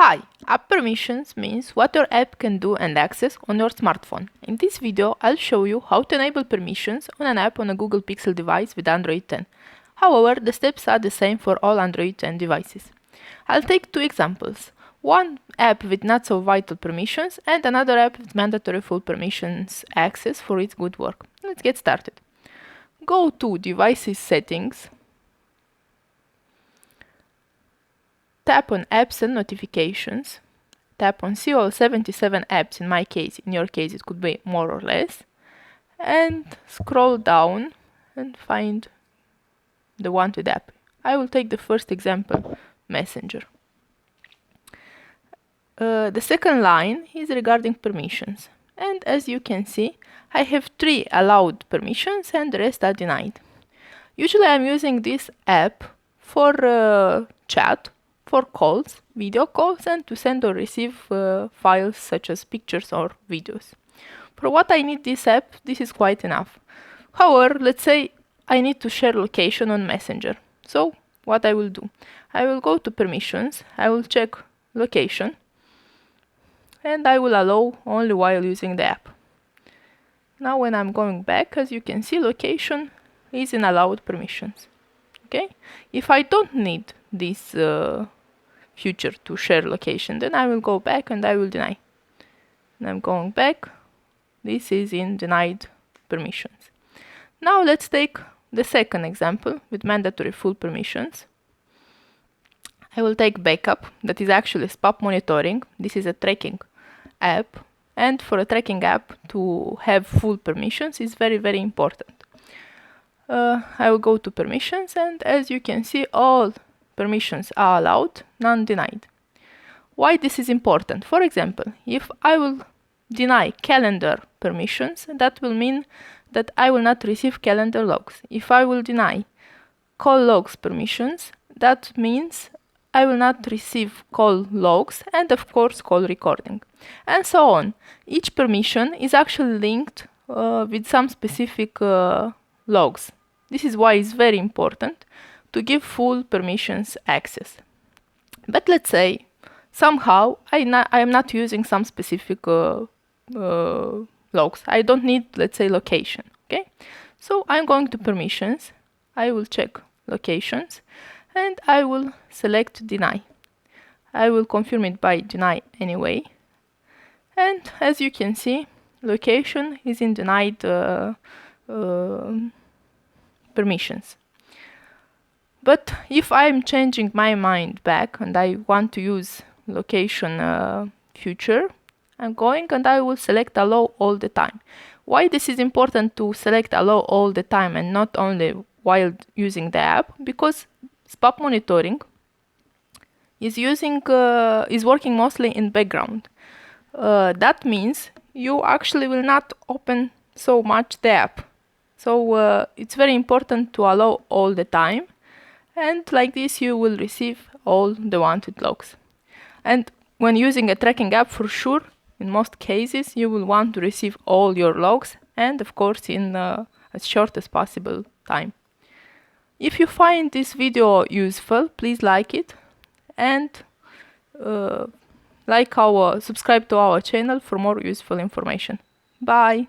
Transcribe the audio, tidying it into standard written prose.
Hi, app permissions means what your app can do and access on your smartphone. In this video, I'll show you how to enable permissions on an app on a Google Pixel device with Android 10. However, the steps are the same for all Android 10 devices. I'll take two examples. One app with not so vital permissions and another app with mandatory full permissions access for its good work. Let's get started. Go to Devices Settings. Tap on Apps and Notifications. Tap on See all 77 apps in my case. In your case it could be more or less. And scroll down and find the wanted app. I will take the first example, Messenger. The second line is regarding permissions. And as you can see, I have 3 allowed permissions and the rest are denied. Usually I'm using this app for chat, for calls, video calls, and to send or receive files such as pictures or videos. For what I need this app, this is quite enough. However, let's say I need to share location on Messenger. So what I will do? I will go to permissions, I will check location, and I will allow only while using the app. Now when I'm going back, as you can see, location is in allowed permissions. Okay? If I don't need this feature to share location, then I will go back and I will deny. And I'm going back. This is in denied permissions. Now let's take the second example with mandatory full permissions. I will take backup, that is actually SPAPP monitoring. This is a tracking app, and for a tracking app to have full permissions is very, very important. I will go to permissions, and as you can see, all permissions are allowed, none denied. Why this is important? For example, if I will deny calendar permissions, that will mean that I will not receive calendar logs. If I will deny call logs permissions, that means I will not receive call logs and of course call recording, and so on. Each permission is actually linked with some specific logs. This is why it's very important to give full permissions access. But let's say somehow I am not using some specific logs. I don't need, let's say, location. Okay, so I'm going to permissions. I will check locations and I will select deny. I will confirm it by deny anyway. And as you can see, location is in denied permissions. But if I'm changing my mind back and I want to use location feature, I'm going and I will select allow all the time. Why this is important to select allow all the time and not only while using the app? Because SPAPP monitoring is working mostly in background. That means you actually will not open so much the app. So it's very important to allow all the time, and like this you will receive all the wanted logs. And when using a tracking app, for sure, in most cases, you will want to receive all your logs, and of course in as short as possible time. If you find this video useful, please like it and subscribe to our channel for more useful information. Bye!